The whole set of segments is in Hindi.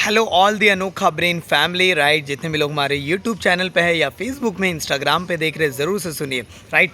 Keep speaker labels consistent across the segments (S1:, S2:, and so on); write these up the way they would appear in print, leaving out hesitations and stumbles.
S1: हेलो ऑल दी अनोखा ब्रेन फैमिली राइट। जितने भी लोग हमारे यूट्यूब चैनल पे है या फेसबुक में इंस्टाग्राम पे देख रहे हैं ज़रूर से सुनिए राइट।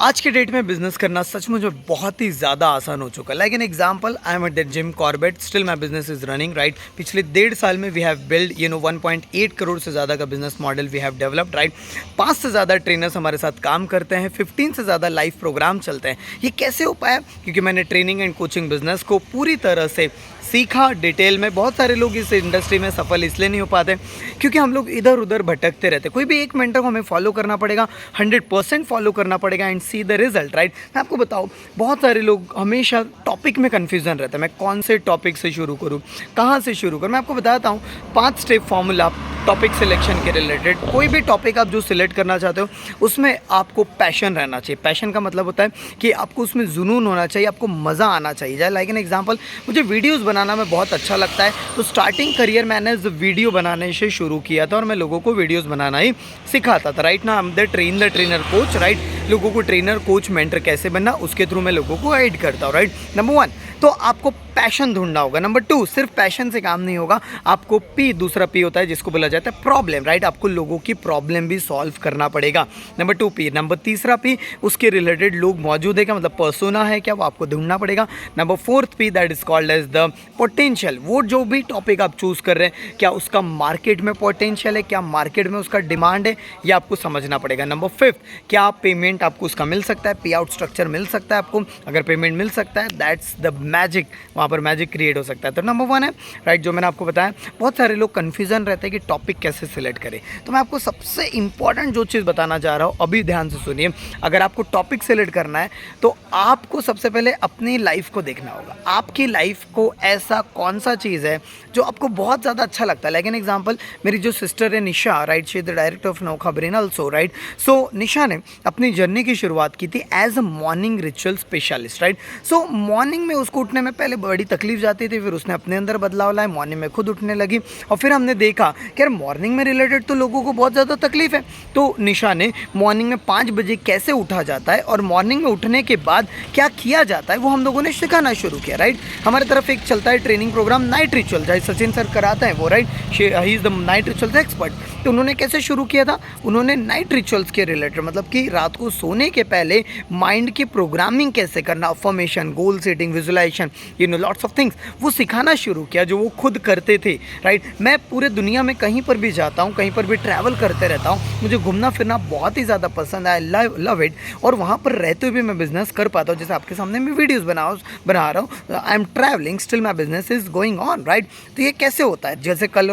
S1: आज के डेट में बिजनेस करना सचमुच में बहुत ही ज़्यादा आसान हो चुका है। Like an example, I am at that Jim Corbett, still my business is running right. पिछले 1.5 साल में वी हैव बिल्ड 1.8 करोड़ से ज़्यादा का business model we have developed right. 5 से ज़्यादा ट्रेनर्स हमारे साथ काम करते हैं, 15 से ज़्यादा लाइव प्रोग्राम चलते हैं। ये कैसे हो पाया? क्योंकि मैंने ट्रेनिंग एंड कोचिंग बिजनेस को पूरी तरह से सीखा डिटेल में। बहुत सारे लोग इस इंडस्ट्री में सफल इसलिए नहीं हो पाते क्योंकि हम लोग इधर उधर भटकते रहते। कोई भी एक मेंटर को हमें फॉलो करना पड़ेगा, 100% फॉलो करना पड़ेगा and see the result right. मैं आपको बताऊँ, बहुत सारे लोग हमेशा टॉपिक में कन्फ्यूज़न रहता है। मैं कौन से टॉपिक से शुरू करूँ, कहाँ से शुरू करूँ? मैं आपको बताता हूँ 5 स्टेप फॉर्मूला टॉपिक सिलेक्शन के रिलेटेड। कोई भी टॉपिक आप जो सिलेक्ट करना चाहते हो उसमें आपको पैशन रहना चाहिए। पैशन का मतलब होता है कि आपको उसमें जुनून होना चाहिए, आपको मज़ा आना चाहिए। लाइक एन एग्जांपल, मुझे वीडियोस बनाना में बहुत अच्छा लगता है, तो स्टार्टिंग करियर मैंने वीडियो बनाने से शुरू किया था और मैं लोगों को वीडियोस बनाना ही सिखाता था राइट ना। हम द ट्रेनर कोच राइट। लोगों को ट्रेनर कोच मेंटर कैसे बनना, उसके थ्रू मैं लोगों को गाइड करता हूँ राइट। नंबर 1 तो आपको पैशन ढूंढना होगा। नंबर 2 सिर्फ पैशन से काम नहीं होगा, आपको पी, दूसरा पी होता है जिसको बोला जाता है प्रॉब्लम राइट। आपको लोगों की प्रॉब्लम भी सॉल्व करना पड़ेगा। Number 2 P. नंबर तीसरा पी, उसके रिलेटेड लोग मौजूद है क्या, मतलब पर्सोना है क्या, वो आपको ढूंढना पड़ेगा। Number 4th P, that is called as the potential. वो जो भी टॉपिक आप चूज कर रहे हैं, क्या उसका मार्केट में पोटेंशियल है, क्या मार्केट में उसका डिमांड है, ये आपको समझना पड़ेगा। नंबर 5, क्या पेमेंट आपको उसका मिल सकता है, पे आउट स्ट्रक्चर मिल सकता है आपको। अगर पेमेंट मिल सकता है, दैट्स द मैजिक, वहाँ पर मैजिक क्रिएट हो सकता है। तो नंबर 1 है राइट, जो मैंने आपको बताया। बहुत सारे लोग कन्फ्यूजन रहते हैं कि टॉपिक कैसे सिलेक्ट करें, तो मैं आपको सबसे इंपॉर्टेंट जो चीज़ बताना चाह रहा हूँ, अभी ध्यान से सुनिए। अगर आपको टॉपिक सिलेक्ट करना है तो आपको सबसे पहले अपनी लाइफ को देखना होगा। आपकी लाइफ को ऐसा कौन सा चीज़ है जो आपको बहुत ज़्यादा अच्छा लगता है। लाइक एन एग्जाम्पल, मेरी जो सिस्टर है Nisha right, she is the director of Anokha brain also right. So Nisha ने अपनी जर्नी की शुरुआत की थी as a morning ritual specialist right. So morning में उसको उठने में पहले बड़ी तकलीफ जाती थी, फिर उसने अपने अंदर बदलाव लाया, मॉर्निंग में खुद उठने लगी और फिर हमने देखा कि यार मॉर्निंग में रिलेटेड तो लोगों को बहुत ज़्यादा तकलीफ है। तो निशा ने मॉर्निंग में 5 बजे कैसे उठा जाता है और मॉर्निंग में उठने के बाद क्या किया जाता है वो हम लोगों ने सिखाना शुरू किया राइट। हमारी तरफ एक चलता है ट्रेनिंग प्रोग्राम नाइट रिचुअल, जैसे सचिन सर कराते हैं वो right, he is the night rituals expert. तो उन्होंने कैसे शुरू किया था, उन्होंने नाइट रिचुअल्स के रिलेटेड, मतलब कि रात को सोने के पहले माइंड की प्रोग्रामिंग कैसे करना, affirmation, goal setting, visualisation, lots of things, वो सिखाना शुरू किया जो वो खुद करते थे राइट। मैं पूरे दुनिया में कहीं पर भी जाता हूँ, कहीं पर भी ट्रैवल करते रहता हूँ, मुझे घूमना फिरना बहुत ही ज़्यादा पसंद है, आई लव इट। और वहाँ पर रहते हुए भी मैं बिजनेस कर पाता हूँ। जैसे आपके सामने मैं वीडियोज़ बना रहा हूँ, I am travelling, still my business is going on right. तो ये कैसे होता है? जैसे कल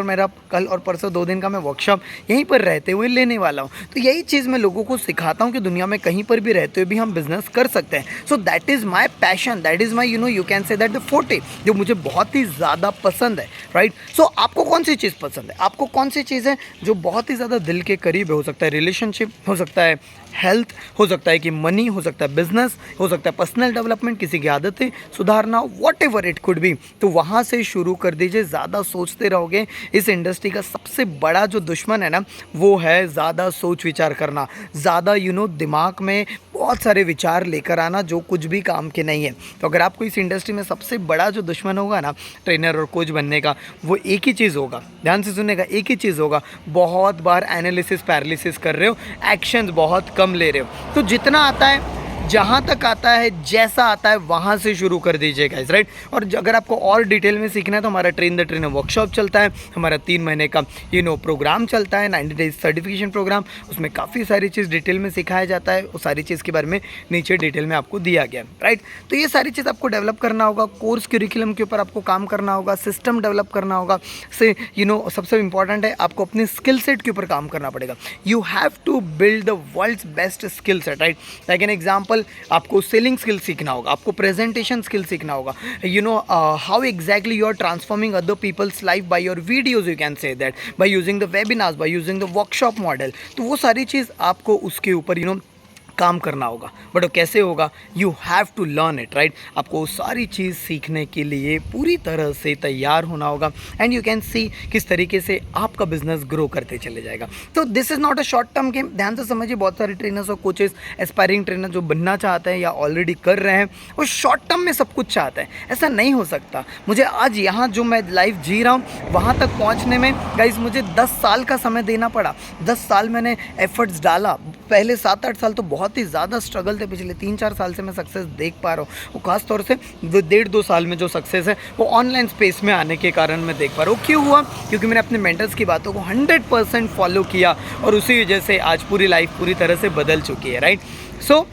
S1: और परसों 2 दिन का मैं वर्कशॉप यहीं पर रहते हुए लेने वाला हूँ। तो यही चीज़ मैं लोगों को सिखाता हूँ कि दुनिया में कहीं पर भी रहते हुए भी हम बिजनेस कर सकते हैं। So that is my passion, that is my you can say that the forte, जो मुझे बहुत ही ज़्यादा पसंद है राइट। सो आपको कौन सी चीज़ पसंद है, आपको कौन सी चीज़ है जो बहुत ही ज़्यादा दिल के करीब है? हो सकता है रिलेशनशिप, हो सकता है हेल्थ, हो सकता है कि मनी, हो सकता है बिजनेस, हो सकता है पर्सनल डेवलपमेंट, किसी की आदतें सुधारना, what ever it could be. तो वहाँ से शुरू कर दीजिए। ज़्यादा सोचते रहोगे, इस इंडस्ट्री का सबसे बड़ा जो दुश्मन है ना, वो है ज़्यादा सोच विचार करना, ज़्यादा दिमाग में बहुत सारे विचार लेकर आना जो कुछ भी काम के नहीं है। तो अगर आपको इस इंडस्ट्री में सबसे बड़ा जो दुश्मन होगा ना ट्रेनर और कोच बनने का, वो एक ही चीज़ होगा, ध्यान से सुनने का, एक ही चीज़ होगा, बहुत बार एनालिसिस पैरालिसिस कर रहे हो, एक्शंस बहुत कम ले रहे हो। तो जितना आता है, जहाँ तक आता है, जैसा आता है, वहाँ से शुरू कर दीजिए गाइस राइट। और अगर आपको और डिटेल में सीखना है तो हमारा ट्रेन द ट्रेनर वर्कशॉप चलता है, हमारा 3 महीने का प्रोग्राम चलता है, 90 डेज सर्टिफिकेशन प्रोग्राम। उसमें काफ़ी सारी चीज़ डिटेल में सिखाया जाता है, वो सारी चीज़ के बारे में नीचे डिटेल में आपको दिया गया है राइट। तो ये सारी चीज़ आपको डेवलप करना होगा, कोर्स करिकुलम के ऊपर आपको काम करना होगा, सिस्टम डेवलप करना होगा से सबसे इंपॉर्टेंट है आपको अपने स्किल सेट के ऊपर काम करना पड़ेगा। You have to build the world's best skill set right. Like an example, आपको सेलिंग स्किल सीखना होगा, आपको प्रेजेंटेशन स्किल सीखना होगा, how exactly you are transforming other people's life by your videos, you can say that by using the webinars, by using the workshop model. तो वो सारी चीज़ आपको उसके ऊपर काम करना होगा, बट वो कैसे होगा? You have to learn it, right? आपको सारी चीज़ सीखने के लिए पूरी तरह से तैयार होना होगा एंड यू कैन सी किस तरीके से आपका बिजनेस ग्रो करते चले जाएगा। तो this is not a short term game, ध्यान से समझिए। बहुत सारे ट्रेनर्स और कोचेस, एस्पायरिंग ट्रेनर जो बनना चाहते हैं या ऑलरेडी कर रहे हैं, वो शॉर्ट टर्म में सब कुछ चाहते हैं। ऐसा नहीं हो सकता। मुझे आज यहाँ जो मैं लाइफ जी रहा हूँ वहाँ तक पहुँचने में गाइज मुझे 10 साल का समय देना पड़ा। 10 साल मैंने एफर्ट्स डाला। पहले 7-8 साल तो बहुत ही ज़्यादा स्ट्रगल थे, पिछले 3-4 साल से मैं सक्सेस देख पा रहा हूँ। वो खास तौर से 1.5-2 साल में जो सक्सेस है वो ऑनलाइन स्पेस में आने के कारण मैं देख पा रहा हूँ। क्यों हुआ? क्योंकि मैंने अपने मेंटर्स की बातों को 100% फॉलो किया और उसी वजह से आज पूरी लाइफ पूरी तरह से बदल चुकी है, राइट? सो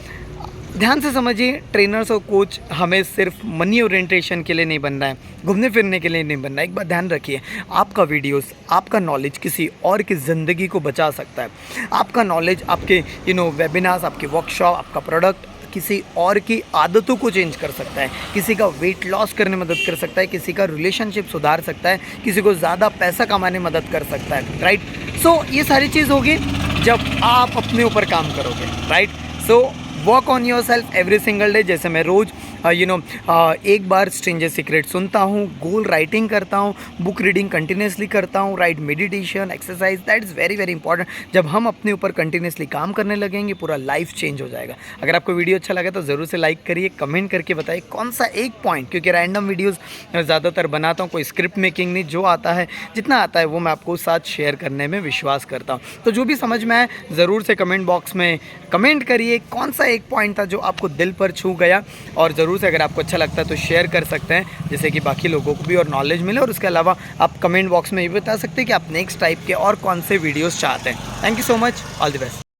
S1: ध्यान से समझिए, ट्रेनर्स और कोच हमें सिर्फ मनी ओरिएंटेशन के लिए नहीं बनना है, घूमने फिरने के लिए नहीं बनना है। एक बात ध्यान रखिए, आपका वीडियोस, आपका नॉलेज किसी और की ज़िंदगी को बचा सकता है। आपका नॉलेज, आपके वेबिनार्स, आपके वर्कशॉप, आपका प्रोडक्ट किसी और की आदतों को चेंज कर सकता है, किसी का वेट लॉस करने में मदद कर सकता है, किसी का रिलेशनशिप सुधार सकता है, किसी को ज़्यादा पैसा कमाने में मदद कर सकता है, राइट? सो ये सारी चीज़ होगी जब आप अपने ऊपर काम करोगे, right? So work on your self every single day. जैसे मैं रोज़ एक बार स्ट्रेंजर सीक्रेट सुनता हूँ, गोल राइटिंग करता हूँ, बुक रीडिंग कंटिन्यूसली करता हूँ, right? Meditation, exercise, that is very very important. जब हम अपने ऊपर कंटिन्यूसली काम करने लगेंगे पूरा लाइफ चेंज हो जाएगा। अगर आपको वीडियो अच्छा लगा तो ज़रूर से लाइक करिए, कमेंट करके बताइए कौन सा एक पॉइंट, क्योंकि रैंडम वीडियोज़ ज़्यादातर बनाता हूँ, कोई स्क्रिप्ट मेकिंग नहीं, जो आता है जितना आता है वो मैं आपको साथ शेयर करने में विश्वास करता हूँ। तो जो भी समझ में आए ज़रूर से कमेंट बॉक्स में कमेंट करिए कौन सा एक पॉइंट था जो आपको दिल पर छू गया, और ज़रूर से अगर आपको अच्छा लगता है तो शेयर कर सकते हैं, जिससे कि बाकी लोगों को भी और नॉलेज मिले। और उसके अलावा आप कमेंट बॉक्स में ये बता सकते हैं कि आप नेक्स्ट टाइप के और कौन से वीडियोस चाहते हैं। Thank you so much, all the best.